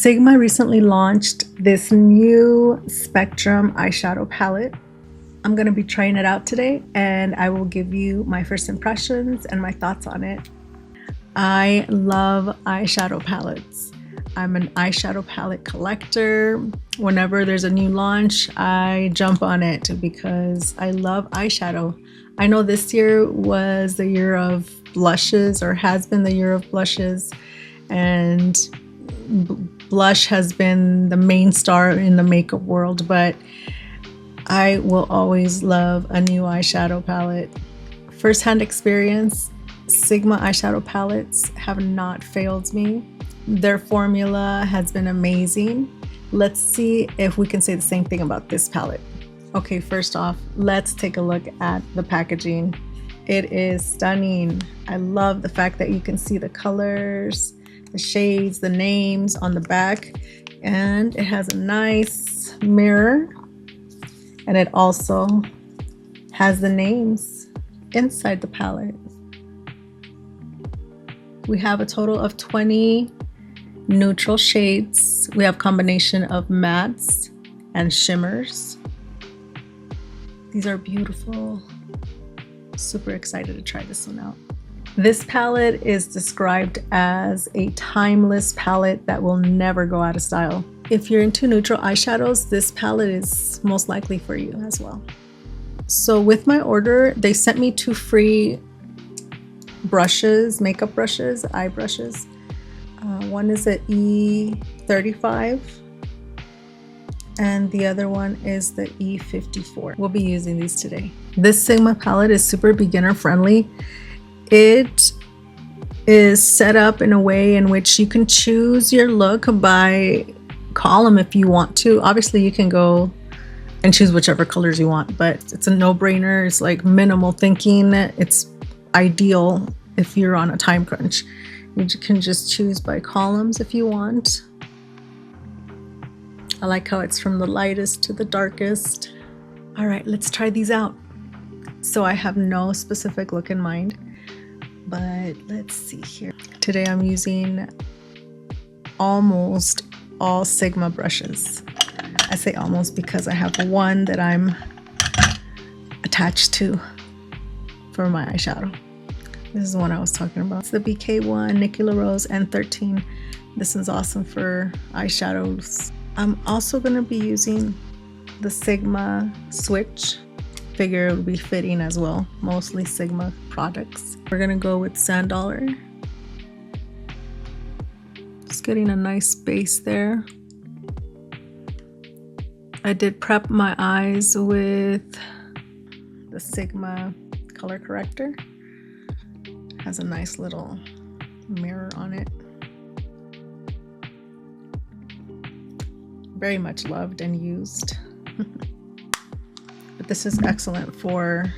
Sigma recently launched this new Spectrum eyeshadow palette. I'm going to be trying it out today and I will give you my first impressions and my thoughts on it. I love eyeshadow palettes. I'm an eyeshadow palette collector. Whenever there's a new launch, I jump on it because I love eyeshadow. I know this year was the year of blushes, or has been the year of blushes, and blush has been the main star in the makeup world, but I will always love a new eyeshadow palette. First-hand experience, Sigma eyeshadow palettes have not failed me. Their formula has been amazing. Let's see if we can say the same thing about this palette. Okay, first off, let's take a look at the packaging. It is stunning. I love the fact that you can see the colors, the shades, the names on the back, and it has a nice mirror, and it also has the names inside the palette. We have a total of 20 neutral shades. We have a combination of mattes and shimmers. These are beautiful. Super excited to try this one out. This palette is described as a timeless palette that will never go out of style. If you're into neutral eyeshadows, this palette is most likely for you as well. So with my order, they sent me 2 free brushes, makeup brushes, eye brushes. One is an E35 and the other one is the E54. We'll be using these today. This Sigma palette is super beginner friendly. It is set up in a way in which you can choose your look by column if you want to. Obviously you can go and choose whichever colors you want, but it's a no-brainer. It's like minimal thinking. It's ideal if you're on a time crunch. You can just choose by columns if you want. I like how it's from the lightest to the darkest. All right, let's try these out. So I have no specific look in mind, but let's see here. Today I'm using almost all Sigma brushes. I say almost because I have one that I'm attached to for my eyeshadow. This is the one I was talking about. It's the BK1, Nikki LaRose, N13. This is awesome for eyeshadows. I'm also going to be using the Sigma Switch. Figure it would be fitting as well. Mostly Sigma products. We're going to go with Sand Dollar. Just getting a nice base there. I did prep my eyes with the Sigma color corrector. Has a nice little mirror on it. Very much loved and used. But this is excellent for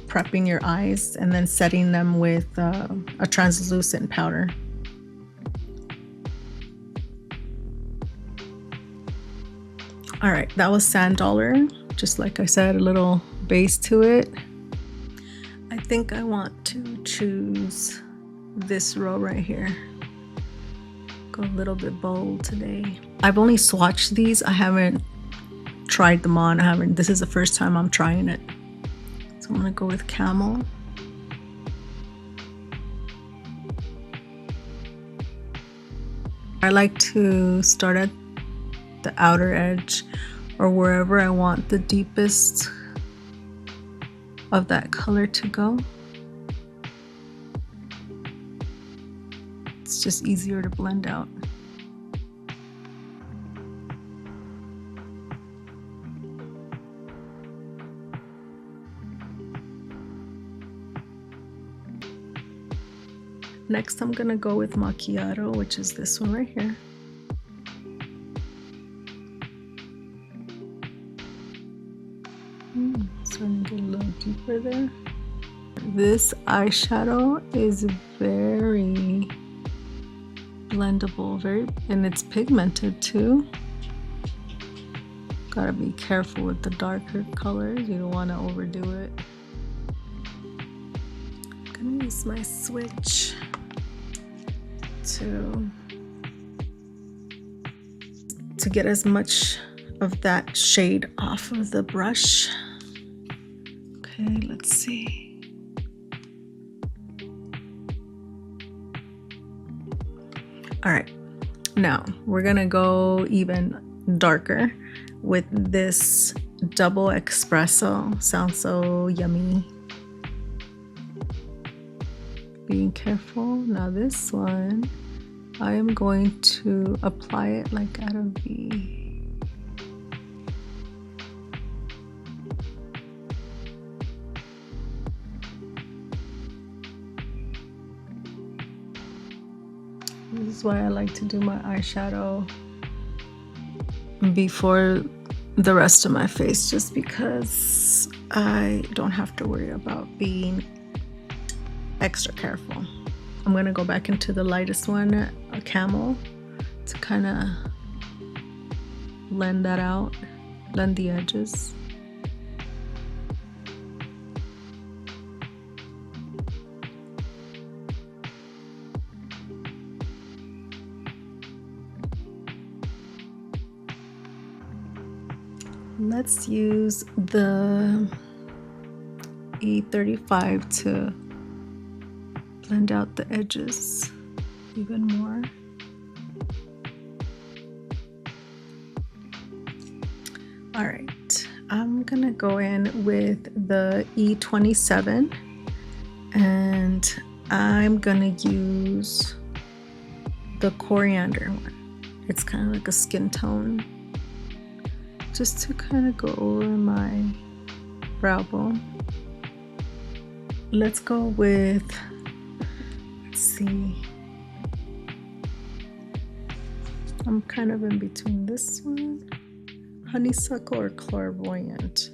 prepping your eyes and then setting them with a translucent powder. All right, that was Sand Dollar. Just like I said, a little base to it. I think I want to choose this row right here. Go a little bit bold today. I've only swatched these. I haven't tried them on. This is the first time I'm trying it. So I'm gonna go with Camel. I like to start at the outer edge or wherever I want the deepest of that color to go. It's just easier to blend out. Next, I'm gonna go with Macchiato, which is this one right here. So I'm gonna get a little deeper there. This eyeshadow is very blendable, and it's pigmented too. Gotta be careful with the darker colors. You don't want to overdo it. I'm gonna use my switch to to get as much of that shade off of the brush. Okay, let's see. All right, now we're gonna go even darker with this double espresso. Sounds so yummy. Being careful. Now this one, I am going to apply it like at a V. This is why I like to do my eyeshadow before the rest of my face, just because I don't have to worry about being extra careful. I'm gonna go back into the lightest one, a camel, to kind of blend that out, blend the edges. Let's use the E35 to blend out the edges even more. All right, I'm gonna go in with the E27 and I'm gonna use the coriander one. It's kind of like a skin tone, just to kind of go over my brow bone. Let's go with, let's see, I'm kind of in between this one, honeysuckle or clairvoyant.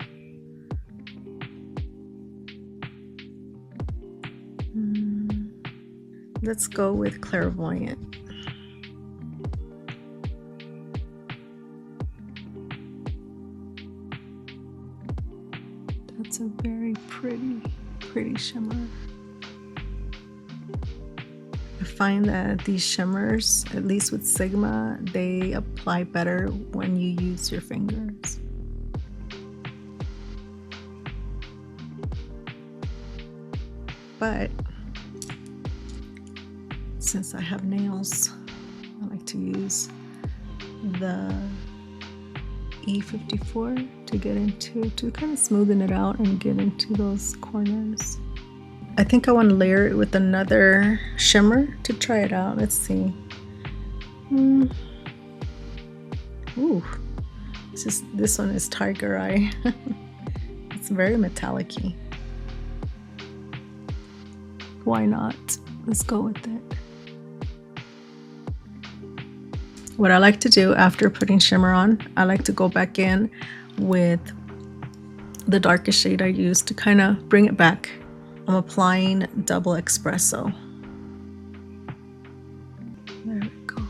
Let's go with clairvoyant. That's a very pretty shimmer. I find that these shimmers, at least with Sigma, they apply better when you use your fingers. But since I have nails, I like to use the E54 to get into, to kind of smoothen it out and get into those corners. I think I want to layer it with another shimmer to try it out. Let's see. Ooh, this one is Tiger Eye. It's very metallic-y. Why not? Let's go with it. What I like to do after putting shimmer on, I like to go back in with the darkest shade I used to kind of bring it back. I'm applying double espresso. There we go.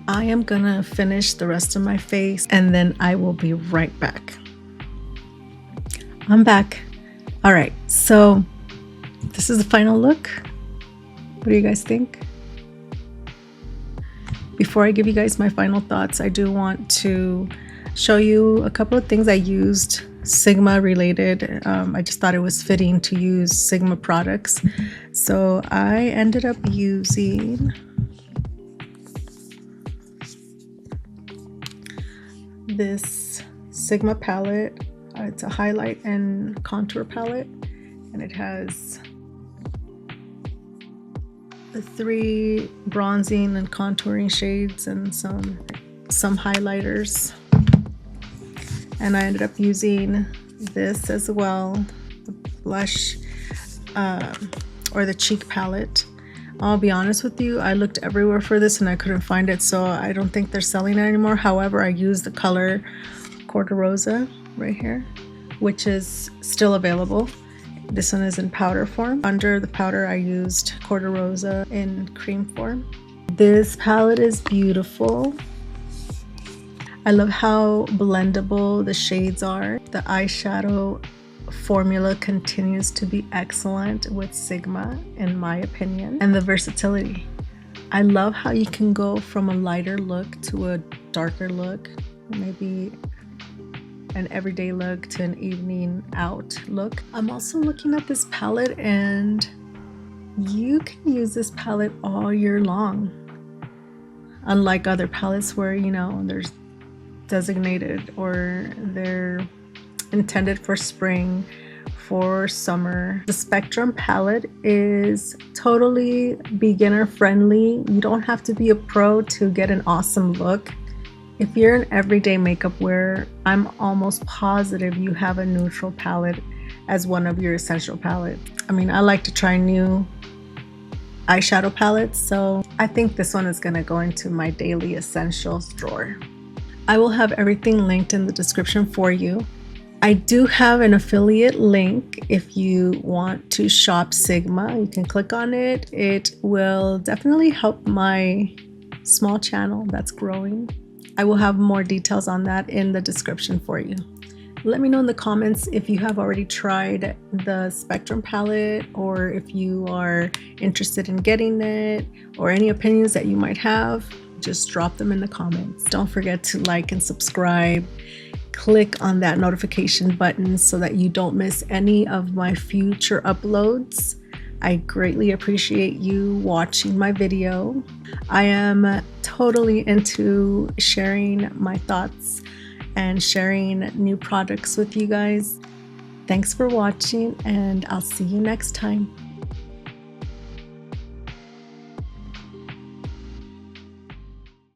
I am gonna finish the rest of my face and then I will be right back. I'm back. All right, so this is the final look. What do you guys think? Before I give you guys my final thoughts, I do want to show you a couple of things I used Sigma related. I just thought it was fitting to use Sigma products. So I ended up using this Sigma palette. It's a highlight and contour palette, and it has the 3 bronzing and contouring shades and some highlighters. And I ended up using this as well, the blush or the cheek palette. I'll be honest with you, I looked everywhere for this and I couldn't find it, so I don't think they're selling it anymore. However, I used the color Corta Rosa right here, which is still available. This one is in powder form. Under the powder, I used Corta Rosa in cream form. This palette is beautiful. I love how blendable the shades are. The eyeshadow formula continues to be excellent with Sigma, in my opinion, and the versatility. I love how you can go from a lighter look to a darker look, maybe an everyday look to an evening out look. I'm also looking at this palette, and you can use this palette all year long. Unlike other palettes where, you know, there's designated or they're intended for spring, for summer. The Spectrum palette is totally beginner friendly. You don't have to be a pro to get an awesome look. If you're an everyday makeup wearer, I'm almost positive you have a neutral palette as one of your essential palettes. I mean, I like to try new eyeshadow palettes, so I think this one is gonna go into my daily essentials drawer. I will have everything linked in the description for you. I do have an affiliate link if you want to shop Sigma. You can click on it. It will definitely help my small channel that's growing. I will have more details on that in the description for you. Let me know in the comments if you have already tried the Spectrum palette, or if you are interested in getting it, or any opinions that you might have. Just drop them in the comments. Don't forget to like and subscribe. Click on that notification button so that you don't miss any of my future uploads. I greatly appreciate you watching my video. I am totally into sharing my thoughts and sharing new products with you guys. Thanks for watching, and I'll see you next time.